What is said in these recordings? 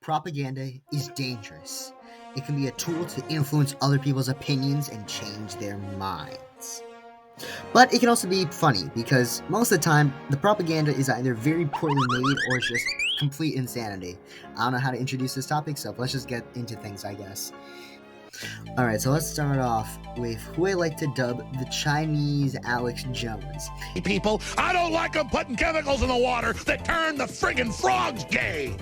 Propaganda is dangerous. It can be a tool to influence other people's opinions and change their minds. But it can also be funny, because most of the time, the propaganda is either very poorly made or it's just complete insanity. I don't know how to introduce this topic, so let's just get into things, I guess. Alright, so let's start off with who I like to dub the Chinese Alex Jones. People, I don't like them putting chemicals in the water that turn the friggin' frogs gay.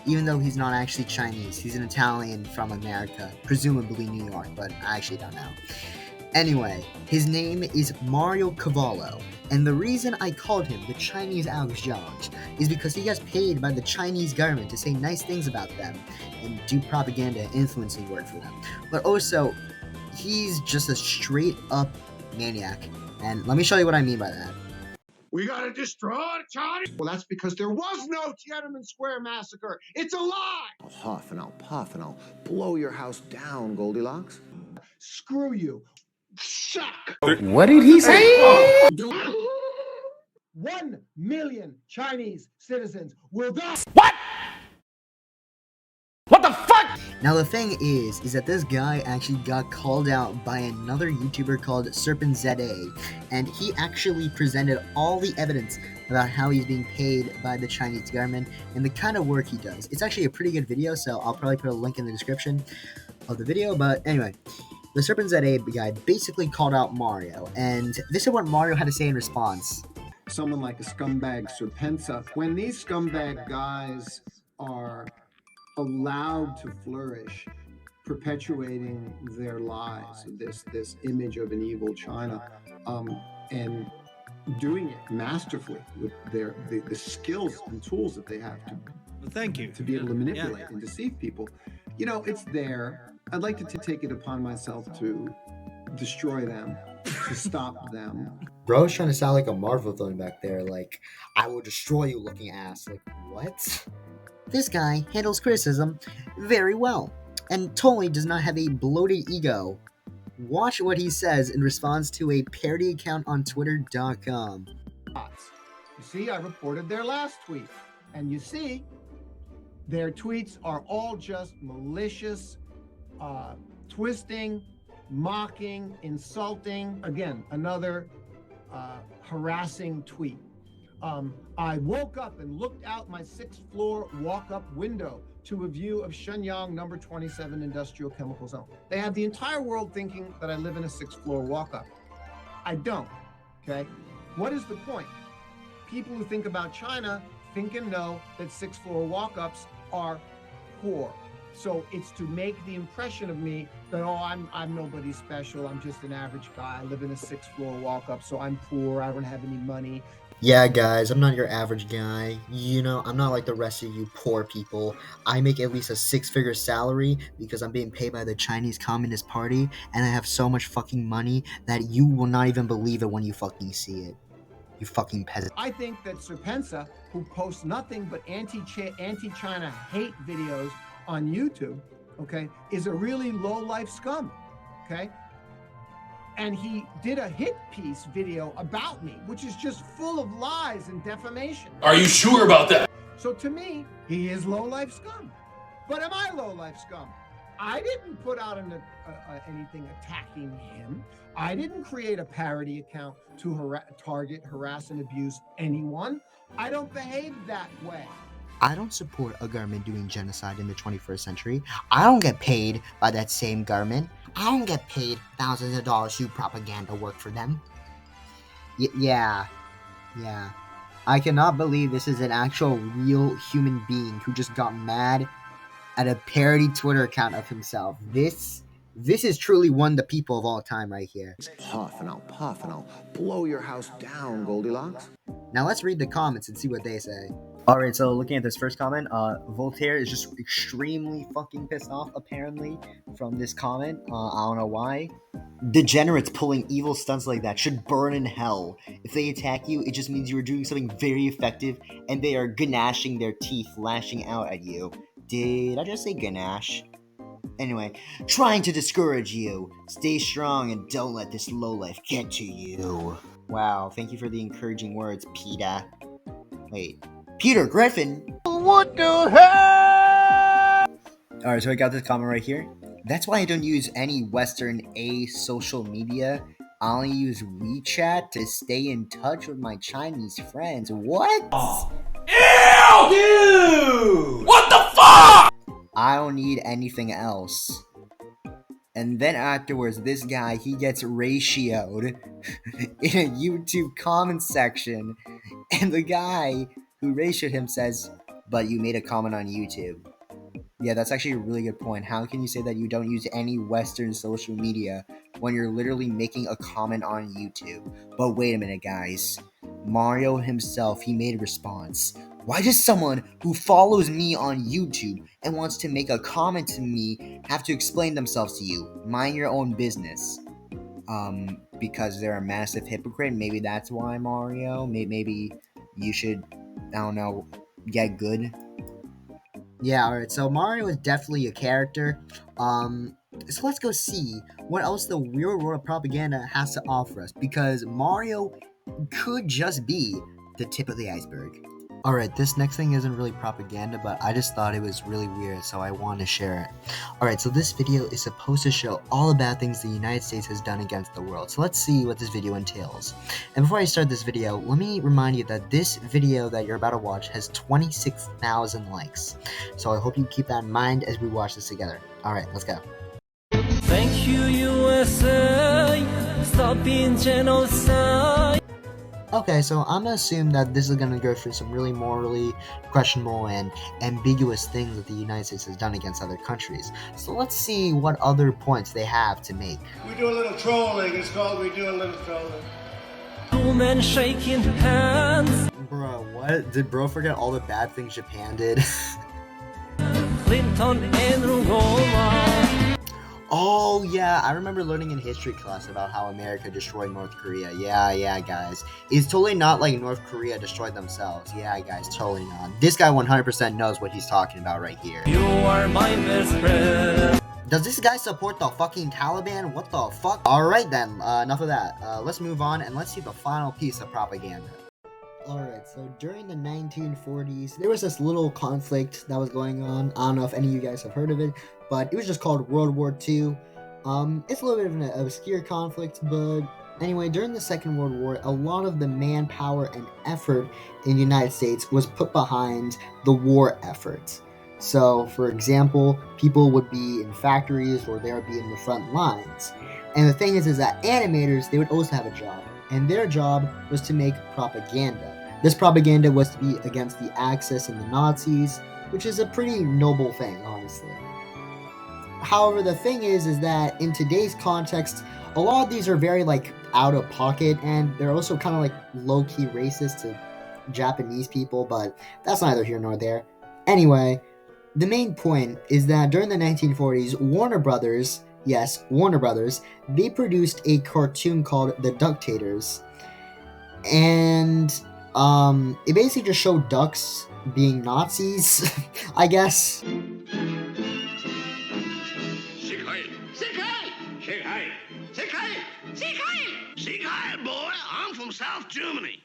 Even though he's not actually Chinese, he's an Italian from America, presumably New York, but I actually don't know. Anyway, his name is Mario Cavallo, and the reason I called him the Chinese Alex Jones is because he gets paid by the Chinese government to say nice things about them and do propaganda influencing work for them. But also, he's just a straight up maniac, and let me show you what I mean by that. We gotta destroy China. Well, that's because there was no Tiananmen Square massacre. It's a lie. I'll huff and I'll puff and I'll blow your house down, Goldilocks. Screw you. Suck. What did he say? 1 million Chinese citizens will die. What? What the fuck? Now the thing is that this guy actually got called out by another YouTuber called Serpent ZA, and he actually presented all the evidence about how he's being paid by the Chinese government and the kind of work he does. It's actually a pretty good video, so I'll probably put a link in the description of the video, but anyway. The Serpent ZA guy basically called out Mario, and this is what Mario had to say in response. Someone like a scumbag Serpensa, when these scumbag guys are allowed to flourish, perpetuating their lies, this image of an evil China, and doing it masterfully with the skills and tools that they have to be able to manipulate and deceive people. You know, it's there. I'd like to take it upon myself to destroy them, to stop them. Bro's trying to sound like a Marvel villain back there, like, I will destroy you looking ass. Like, what? This guy handles criticism very well, and totally does not have a bloated ego. Watch what he says in response to a parody account on Twitter.com. You see, I reported their last tweet, and you see, their tweets are all just malicious, twisting, mocking, insulting. Again, another harassing tweet. I woke up and looked out my 6th floor walk-up window to a view of Shenyang number 27 industrial chemical zone. They have the entire world thinking that I live in a 6th floor walk-up. I don't, okay? What is the point? People who think about China think and know that 6th floor walk-ups are poor. So it's to make the impression of me that, oh, I'm nobody special. I'm just an average guy. I live in a 6th floor walk-up, so I'm poor. I don't have any money. Yeah, guys, I'm not your average guy. You know, I'm not like the rest of you poor people. I make at least a 6-figure salary because I'm being paid by the Chinese Communist Party, and I have so much fucking money that you will not even believe it when you fucking see it. You fucking peasant. I think that Serpensa, who posts nothing but anti-China hate videos on YouTube, okay, is a really low-life scum, okay? And he did a hit piece video about me, which is just full of lies and defamation. Are you sure about that? So to me, he is low-life scum. But am I low-life scum? I didn't put out anything attacking him. I didn't create a parody account to target, harass, and abuse anyone. I don't behave that way. I don't support a government doing genocide in the 21st century. I don't get paid by that same government. I don't get paid thousands of dollars to do propaganda work for them. Yeah. I cannot believe this is an actual real human being who just got mad at a parody Twitter account of himself. This is truly one of the people of all time right here. Puff and I'll blow your house down, Goldilocks. Now let's read the comments and see what they say. Alright, so looking at this first comment, Voltaire is just extremely fucking pissed off, apparently, from this comment. I don't know why. Degenerates pulling evil stunts like that should burn in hell. If they attack you, it just means you are doing something very effective, and they are gnashing their teeth, lashing out at you. Did I just say ganache? Anyway, trying to discourage you. Stay strong and don't let this lowlife get to you. Wow, thank you for the encouraging words, Peter. Wait, Peter Griffin? What the hell? Alright, so I got this comment right here. That's why I don't use any Western A social media. I only use WeChat to stay in touch with my Chinese friends. What? Ew! Dude! What the fuck? I don't need anything else. And then afterwards, this guy, he gets ratioed in a YouTube comment section. And the guy who ratioed him says, but you made a comment on YouTube. Yeah, that's actually a really good point. How can you say that you don't use any Western social media when you're literally making a comment on YouTube? But wait a minute, guys. Mario himself, he made a response. Why does someone who follows me on YouTube and wants to make a comment to me have to explain themselves to you? Mind your own business. Because they're a massive hypocrite. Maybe that's why, Mario. Maybe you should, I don't know, get good. Yeah, alright, so Mario is definitely a character. So let's go see what else the real world of propaganda has to offer us, because Mario could just be the tip of the iceberg. Alright, this next thing isn't really propaganda, but I just thought it was really weird, so I wanted to share it. Alright, so this video is supposed to show all the bad things the United States has done against the world. So let's see what this video entails. And before I start this video, let me remind you that this video that you're about to watch has 26,000 likes. So I hope you keep that in mind as we watch this together. Alright, let's go. Thank you, USA. Stopping genocide. Okay, so I'm gonna assume that this is gonna go through some really morally questionable and ambiguous things that the United States has done against other countries. So let's see what other points they have to make. We do a little trolling. It's called We Do a Little Trolling. Two men shaking hands. Bro, what? Did bro forget all the bad things Japan did? Clinton and Roma. Oh yeah, I remember learning in history class about how America destroyed North Korea. Yeah, guys. It's totally not like North Korea destroyed themselves. Yeah, guys, totally not. This guy 100% knows what he's talking about right here. You are my best friend. Does this guy support the fucking Taliban? What the fuck? Alright then, enough of that. Let's move on and let's see the final piece of propaganda. Alright, so during the 1940s, there was this little conflict that was going on. I don't know if any of you guys have heard of it, but it was just called World War II. It's a little bit of an obscure conflict, but anyway, during the Second World War, a lot of the manpower and effort in the United States was put behind the war effort. So, for example, people would be in factories or they would be in the front lines. And the thing is that animators, they would also have a job. And their job was to make propaganda. This propaganda was to be against the Axis and the Nazis, which is a pretty noble thing, honestly. However, the thing is that in today's context, a lot of these are very, out of pocket, and they're also kind of, low-key racist to Japanese people, but that's neither here nor there. Anyway, the main point is that during the 1940s, Warner Brothers, yes, Warner Brothers, they produced a cartoon called The Ductators, and it basically just showed ducks being Nazis, I guess. Sieg, boy, I'm from South Germany.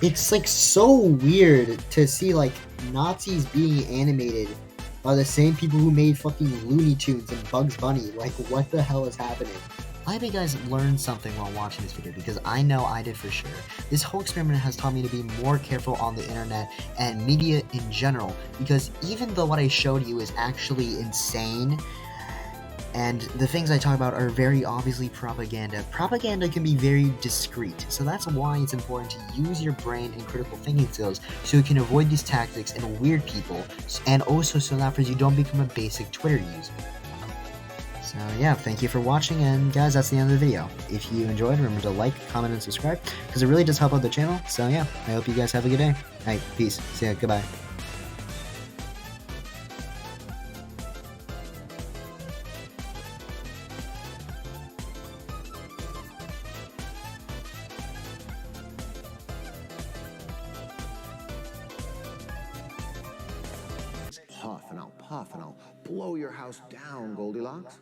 It's so weird to see Nazis being animated by the same people who made fucking Looney Tunes and Bugs Bunny. What the hell is happening? I hope you guys learned something while watching this video, because I know I did for sure. This whole experiment has taught me to be more careful on the internet and media in general, because even though what I showed you is actually insane, and the things I talk about are very obviously propaganda, propaganda can be very discreet. So that's why it's important to use your brain and critical thinking skills so you can avoid these tactics and weird people, and also so that you don't become a basic Twitter user. So yeah, thank you for watching, and guys, that's the end of the video. If you enjoyed, remember to like, comment, and subscribe, because it really does help out the channel. So yeah, I hope you guys have a good day. Alright, peace. See ya, goodbye. huff and I'll puff and I'll blow your house down, Goldilocks.